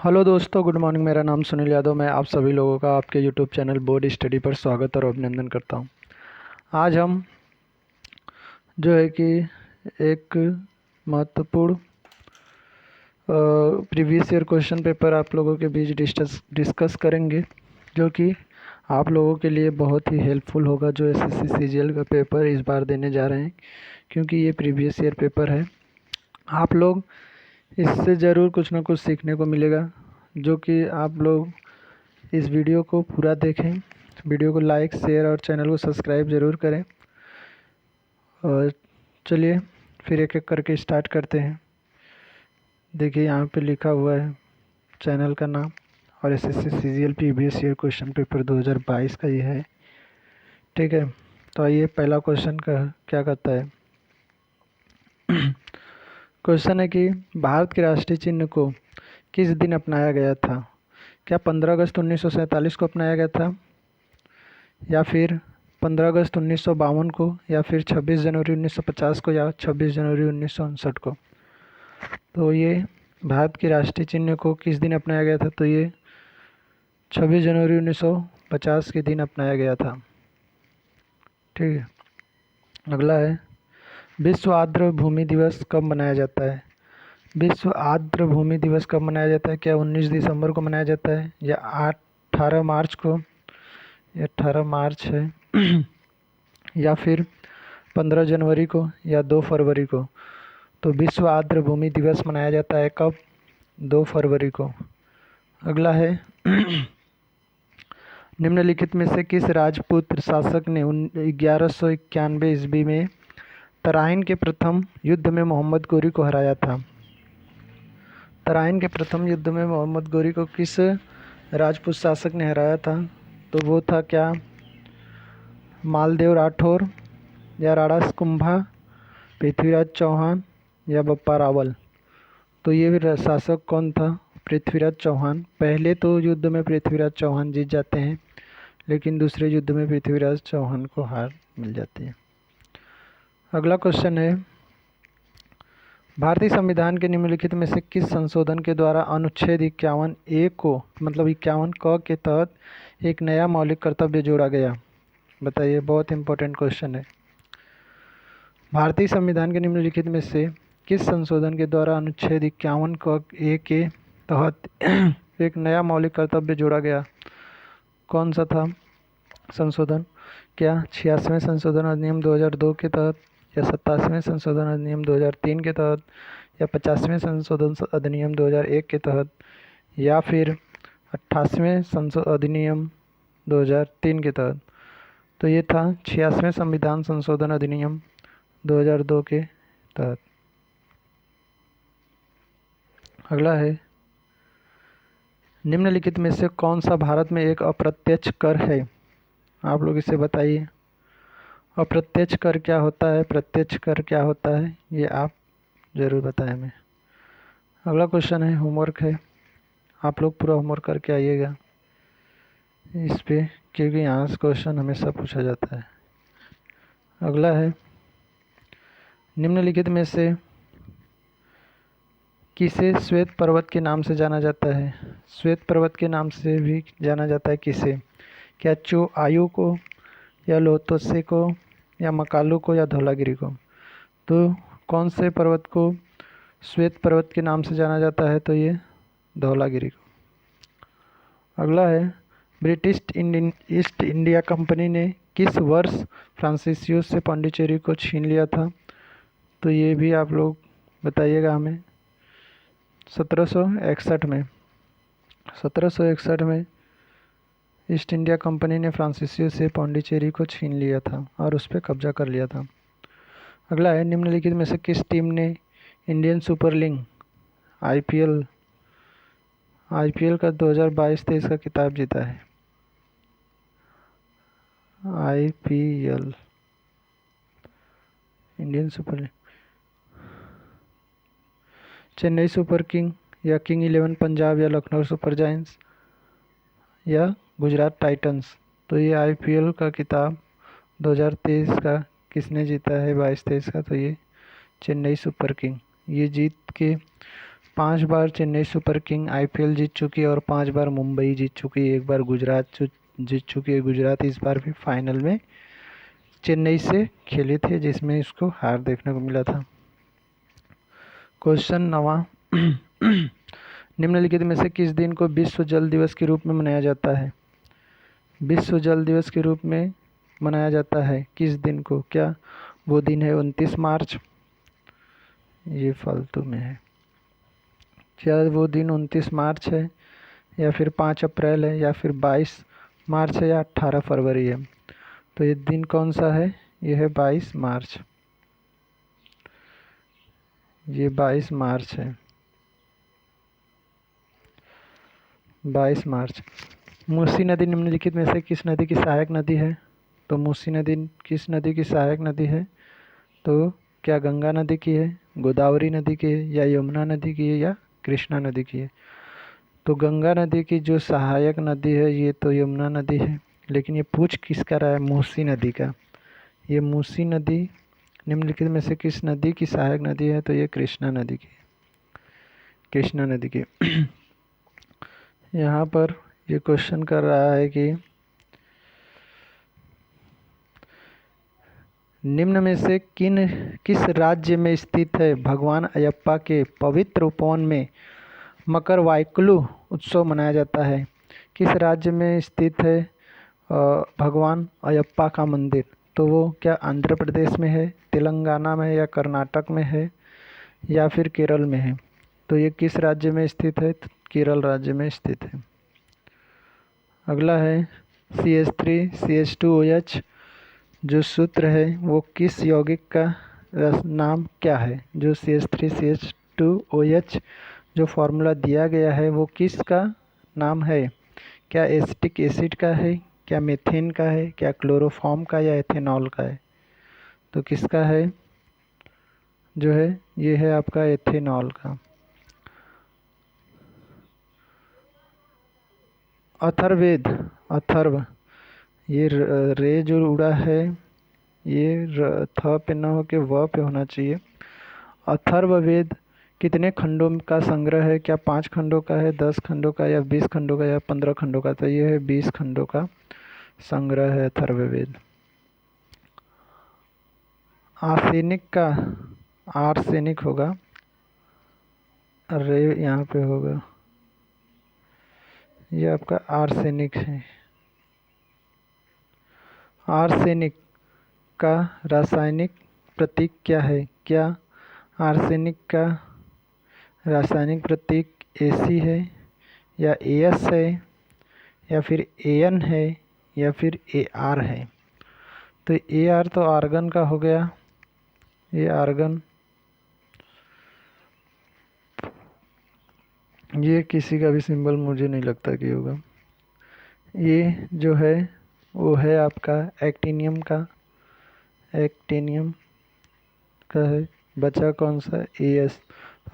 Hello दोस्तों, good morning. मेरा नाम सुनील यादव। मैं आप सभी लोगों का आपके यूट्यूब चैनल बोर्ड स्टडी पर स्वागत और अभिनंदन करता हूं। आज हम जो है कि एक महत्वपूर्ण प्रीवियस ईयर क्वेश्चन पेपर आप लोगों के बीच डिस्कस करेंगे, जो कि आप लोगों के लिए बहुत ही हेल्पफुल होगा, जो एसएससी सीजीएल का पेपर इस बार देने जा रहे हैं। क्योंकि ये प्रीवियस ईयर पेपर है, आप लोग इससे ज़रूर कुछ ना कुछ सीखने को मिलेगा। जो कि आप लोग इस वीडियो को पूरा देखें, वीडियो को लाइक, शेयर और चैनल को सब्सक्राइब ज़रूर करें। और चलिए फिर एक एक करके स्टार्ट करते हैं। देखिए यहाँ पे लिखा हुआ है चैनल का नाम, और SSC CGL previous year question paper 2022 का ये है। ठीक है, तो आइए पहला क्वेश्चन का क्या कहता है। क्वेश्चन है कि भारत के राष्ट्रीय चिन्ह को किस दिन अपनाया गया था? क्या 15 अगस्त 1947 को अपनाया गया था, या फिर 15 अगस्त 1952 को, या फिर 26 जनवरी 1950 को, या 26 जनवरी 1959 को? तो ये भारत के राष्ट्रीय चिन्ह को किस दिन अपनाया गया था? तो ये 26 जनवरी 1950 के दिन अपनाया गया था। ठीक है, अगला है विश्व आर्द्र भूमि दिवस कब मनाया जाता है? विश्व आर्द्र भूमि दिवस कब मनाया जाता है? क्या 19 दिसंबर को मनाया जाता है, या 18 मार्च को? ये 18 मार्च है। या फिर 15 जनवरी को, या 2 फरवरी को? तो विश्व आर्द्र भूमि दिवस मनाया जाता है कब? 2 फरवरी को। अगला है निम्नलिखित में से किस राजपूत शासक ने 1191 ईस्वी में तराइन के प्रथम युद्ध में मोहम्मद गोरी को हराया था? तराइन के प्रथम युद्ध में मोहम्मद गोरी को किस राजपूत शासक ने हराया था? तो वो था क्या मालदेव राठौर, या राणा कुंभा, पृथ्वीराज चौहान, या बप्पा रावल? तो ये भी शासक कौन था? पृथ्वीराज चौहान। पहले तो युद्ध में पृथ्वीराज चौहान जीत जाते हैं, लेकिन दूसरे युद्ध में पृथ्वीराज चौहान को हार मिल जाती है। अगला क्वेश्चन है भारतीय संविधान के निम्नलिखित में से किस संशोधन के द्वारा अनुच्छेद 51A को मतलब 51 क के तहत एक नया मौलिक कर्तव्य जोड़ा गया? बताइए, बहुत इंपॉर्टेंट क्वेश्चन है। भारतीय संविधान के निम्नलिखित में से किस संशोधन के द्वारा अनुच्छेद 51 क ए के तहत एक नया मौलिक कर्तव्य जोड़ा गया? कौन सा था संशोधन? क्या 86वें संशोधन अधिनियम 2002 के तहत, या 87वें संशोधन अधिनियम 2003 के तहत, या 50वें संशोधन अधिनियम 2001 के तहत, या फिर 88वें संशोधन अधिनियम 2003 के तहत? तो ये था 86वें संविधान संशोधन अधिनियम 2002 के तहत। अगला है निम्नलिखित में से कौन सा भारत में एक अप्रत्यक्ष कर है? आप लोग इसे बताइए। अप्रत्यक्ष कर क्या होता है, प्रत्यक्ष कर क्या होता है, ये आप ज़रूर बताएं हमें। अगला क्वेश्चन है, होमवर्क है, आप लोग पूरा होमवर्क करके आइएगा इस पे, क्योंकि यहाँ से क्वेश्चन हमेशा पूछा जाता है। अगला है निम्नलिखित में से किसे श्वेत पर्वत के नाम से जाना जाता है? श्वेत पर्वत के नाम से भी जाना जाता है किसे? क्या चो आयु को, या लोतोसे को, या मकालू को, या धौलागिरी को? तो कौन से पर्वत को श्वेत पर्वत के नाम से जाना जाता है? तो ये धौलागिरी को। अगला है ब्रिटिश ईस्ट इंडिया कंपनी ने किस वर्ष फ्रांसिसियो से पांडिचेरी को छीन लिया था? तो ये भी आप लोग बताइएगा हमें। 1761 में। 1761 में ईस्ट इंडिया कंपनी ने फ्रांसिसियो से पांडिचेरी को छीन लिया था और उस पर कब्जा कर लिया था। अगला है निम्नलिखित में से किस टीम ने इंडियन सुपर लीग आईपीएल का 2022-23 का खिताब जीता है? IPL Indian super league. Chennai super king, या किंग 11 पंजाब, या लखनऊ सुपर जायंट्स, या गुजरात टाइटंस? तो ये आईपीएल का खिताब 2023 का किसने जीता है, 22-23 का? तो ये चेन्नई सुपर किंग। ये जीत के 5 बार चेन्नई सुपर किंग आईपीएल जीत चुकी है और 5 बार मुंबई जीत चुकी है। एक बार गुजरात जीत चुकी है। गुजरात इस बार भी फाइनल में चेन्नई से खेले थे, जिसमें इसको हार देखने को मिला था। क्वेश्चन 9 निम्नलिखित में से किस दिन को विश्व जल दिवस के रूप में मनाया जाता है? विश्व जल दिवस के रूप में मनाया जाता है किस दिन को? क्या वो दिन है 29 मार्च? ये फालतू में है। क्या वो दिन 29 मार्च है, या फिर 5 अप्रैल है, या फिर 22 मार्च है, या 18 फरवरी है? तो ये दिन कौन सा है? ये है 22 मार्च। ये 22 मार्च है। 22 मार्च। मूसी नदी निम्नलिखित में से किस नदी की सहायक नदी है? तो मूसी नदी किस नदी की सहायक नदी है? तो क्या गंगा नदी की है, गोदावरी नदी की है, या यमुना नदी की है, या कृष्णा नदी की है? तो गंगा नदी की जो सहायक नदी है ये तो यमुना नदी है, लेकिन ये पूछ किसका रहा है? मूसी नदी का। ये मूसी नदी निम्नलिखित में से किस नदी की सहायक नदी है? तो ये कृष्णा नदी की, कृष्णा नदी की। यहाँ पर ये क्वेश्चन कर रहा है कि निम्न में से किस राज्य में स्थित है भगवान अयप्पा के पवित्र उपवन में मकर वाइकुलु उत्सव मनाया जाता है? किस राज्य में स्थित है भगवान अयप्पा का मंदिर? तो वो क्या आंध्र प्रदेश में है, तेलंगाना में है, या कर्नाटक में है, या फिर केरल में है? तो ये किस राज्य में स्थित है? केरल राज्य में स्थित है। अगला है CH3CH2OH जो सूत्र है वो किस यौगिक का नाम क्या है? जो CH3CH2OH जो फॉर्मूला दिया गया है वो किसका नाम है? क्या एसिटिक एसिड का है, क्या मीथेन का है, क्या क्लोरोफॉर्म का, या एथेनॉल का है? तो किसका है जो है? ये है आपका एथेनॉल का। अथर्ववेद, अथर्व, ये रे जो उड़ा है ये थ पे न हो के व पे होना चाहिए। अथर्ववेद कितने खंडों का संग्रह है? क्या 5 खंडों का है, 10 खंडों का, या 20 खंडों का, या 15 खंडों का? तो ये है 20 खंडों का संग्रह है अथर्ववेद। आर्सेनिक का, आर्सेनिक होगा, रे यहाँ पे होगा, ये आपका आर्सेनिक है। आर्सेनिक का रासायनिक प्रतीक क्या है? क्या आर्सेनिक का रासायनिक प्रतीक Ag है, या As है, या फिर An है, या फिर Ar है? तो Ar तो आर्गन का हो गया, ये आर्गन, ये किसी का भी सिंबल मुझे नहीं लगता कि होगा। ये जो है वो है आपका एक्टिनियम का, एक्टिनियम का है। बचा कौन सा? As।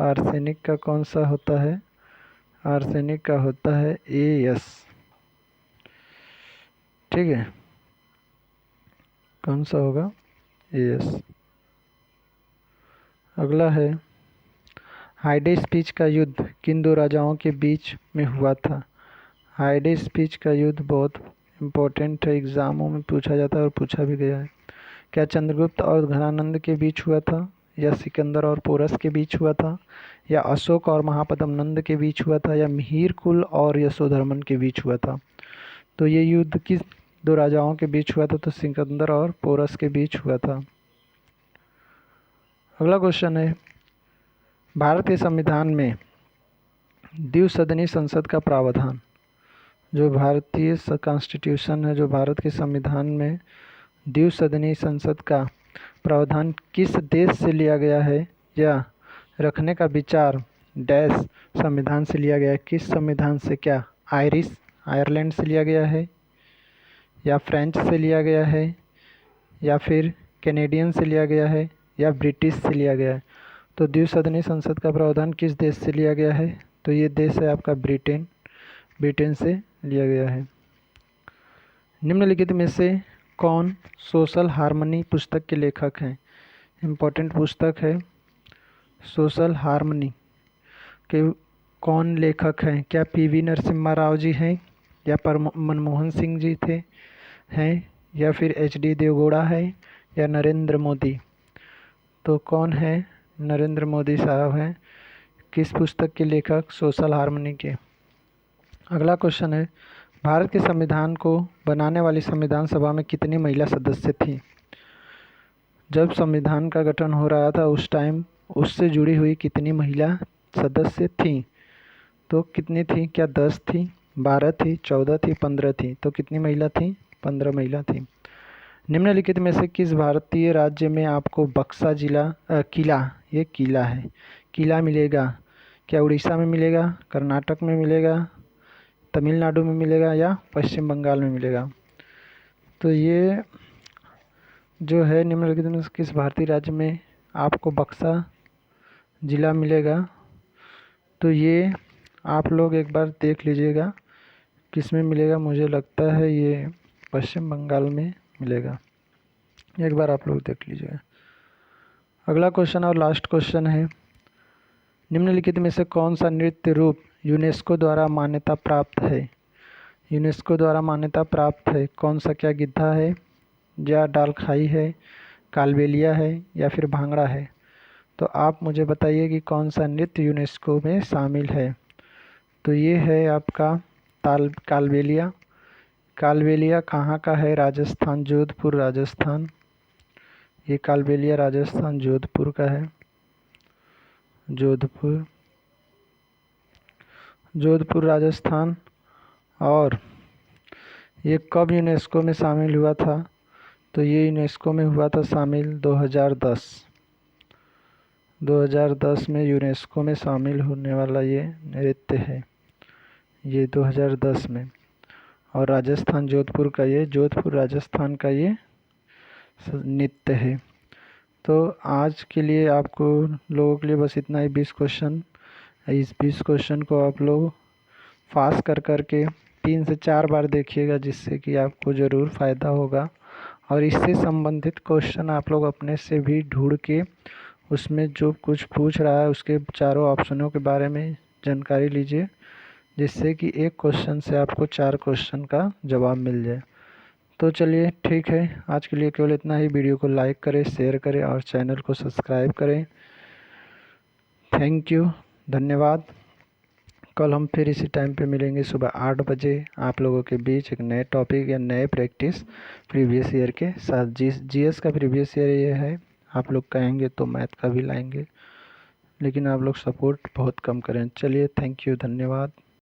आर्सेनिक का कौन सा होता है? आर्सेनिक का होता है As। ठीक है, कौन सा होगा? As। अगला है हाइडेस्पीच का युद्ध किन दो राजाओं के बीच में हुआ था? हाइडेस्पीच का युद्ध बहुत इम्पोर्टेंट है, एग्जामों में पूछा जाता है और पूछा भी गया है। क्या चंद्रगुप्त और घनानंद के बीच हुआ था, या सिकंदर और पोरस के बीच हुआ था, या अशोक और महापद्म नंद के बीच हुआ था, या मिहिर कुल और यशोधर्मन के बीच हुआ था? तो ये युद्ध किस दो राजाओं के बीच हुआ था? तो सिकंदर और पोरस के बीच हुआ था। अगला क्वेश्चन है भारत के संविधान में द्विसदनी संसद का प्रावधान, जो भारतीय कॉन्स्टिट्यूशन है, जो भारत के संविधान में द्विसदनी संसद का प्रावधान किस देश से लिया गया है, या रखने का विचार डैश संविधान से लिया गया है? किस संविधान से? क्या आयरलैंड से लिया गया है, या फ्रेंच से लिया गया है, या फिर कैनेडियन से लिया गया है, या ब्रिटिश से लिया गया है? तो द्विसदनी संसद का प्रावधान किस देश से लिया गया है? तो ये देश है आपका ब्रिटेन, ब्रिटेन से लिया गया है। निम्नलिखित में से कौन सोशल हार्मनी पुस्तक के लेखक हैं? इम्पोर्टेंट पुस्तक है सोशल हार्मनी। के कौन लेखक हैं? क्या पीवी नरसिम्हा राव जी हैं, या मनमोहन सिंह जी थे हैं, या फिर एचडी देवगौड़ा है, या नरेंद्र मोदी? तो कौन है? नरेंद्र मोदी साहब हैं। किस पुस्तक के लेखक? सोशल हार्मनी के। अगला क्वेश्चन है, भारत के संविधान को बनाने वाली संविधान सभा में कितनी महिला सदस्य थीं? जब संविधान का गठन हो रहा था उस टाइम उससे जुड़ी हुई कितनी महिला सदस्य थीं? तो कितनी थी? क्या 10 थी, 12 थी, 14 थी, 15 थी? तो कितनी महिला थी? 15 महिला थी। निम्नलिखित में से किस भारतीय राज्य में आपको बक्सा किला, ये किला है, किला मिलेगा? क्या उड़ीसा में मिलेगा, कर्नाटक में मिलेगा, तमिलनाडु में मिलेगा, या पश्चिम बंगाल में मिलेगा? तो ये जो है निम्नलिखित में से किस भारतीय राज्य में आपको बक्सा जिला मिलेगा? तो ये आप लोग एक बार देख लीजिएगा किस में मिलेगा। मुझे लगता है ये पश्चिम बंगाल में मिलेगा, एक बार आप लोग देख लीजिएगा। अगला क्वेश्चन और लास्ट क्वेश्चन है, निम्नलिखित में से कौन सा नृत्य रूप यूनेस्को द्वारा मान्यता प्राप्त है? यूनेस्को द्वारा मान्यता प्राप्त है कौन सा? क्या गिद्धा है, या डालखाई है, कालबेलिया है, या फिर भांगड़ा है? तो आप मुझे बताइए कि कौन सा नृत्य यूनेस्को में शामिल है। तो ये है आपका कालबेलिया। कालबेलिया कहाँ का है? राजस्थान, जोधपुर राजस्थान। ये कालबेलिया राजस्थान जोधपुर का है, जोधपुर राजस्थान। और ये कब यूनेस्को में शामिल हुआ था? तो ये यूनेस्को में हुआ था शामिल 2010 में यूनेस्को में शामिल होने वाला ये नृत्य है, ये 2010 में। और राजस्थान जोधपुर का, ये जोधपुर राजस्थान का ये नृत्य है। तो आज के लिए आपको लोगों के लिए बस इतना ही 20 क्वेश्चन। इस 20 क्वेश्चन को आप लोग पास कर के 3 से 4 बार देखिएगा, जिससे कि आपको ज़रूर फ़ायदा होगा। और इससे संबंधित क्वेश्चन आप लोग अपने से भी ढूंढ के उसमें जो कुछ पूछ रहा है उसके चारों ऑप्शनों के बारे में जानकारी लीजिए, जिससे कि एक क्वेश्चन से आपको 4 क्वेश्चन का जवाब मिल जाए। तो चलिए ठीक है, आज के लिए केवल इतना ही। वीडियो को लाइक करें, शेयर करें और चैनल को सब्सक्राइब करें। थैंक यू, धन्यवाद। कल हम फिर इसी टाइम पे मिलेंगे सुबह 8 बजे आप लोगों के बीच एक नए टॉपिक या नए प्रैक्टिस प्रीवियस ईयर के साथ। जीएस का प्रीवियस ईयर ये है, आप लोग कहेंगे तो मैथ का भी लाएंगे, लेकिन आप लोग सपोर्ट बहुत कम करें। चलिए, थैंक यू, धन्यवाद।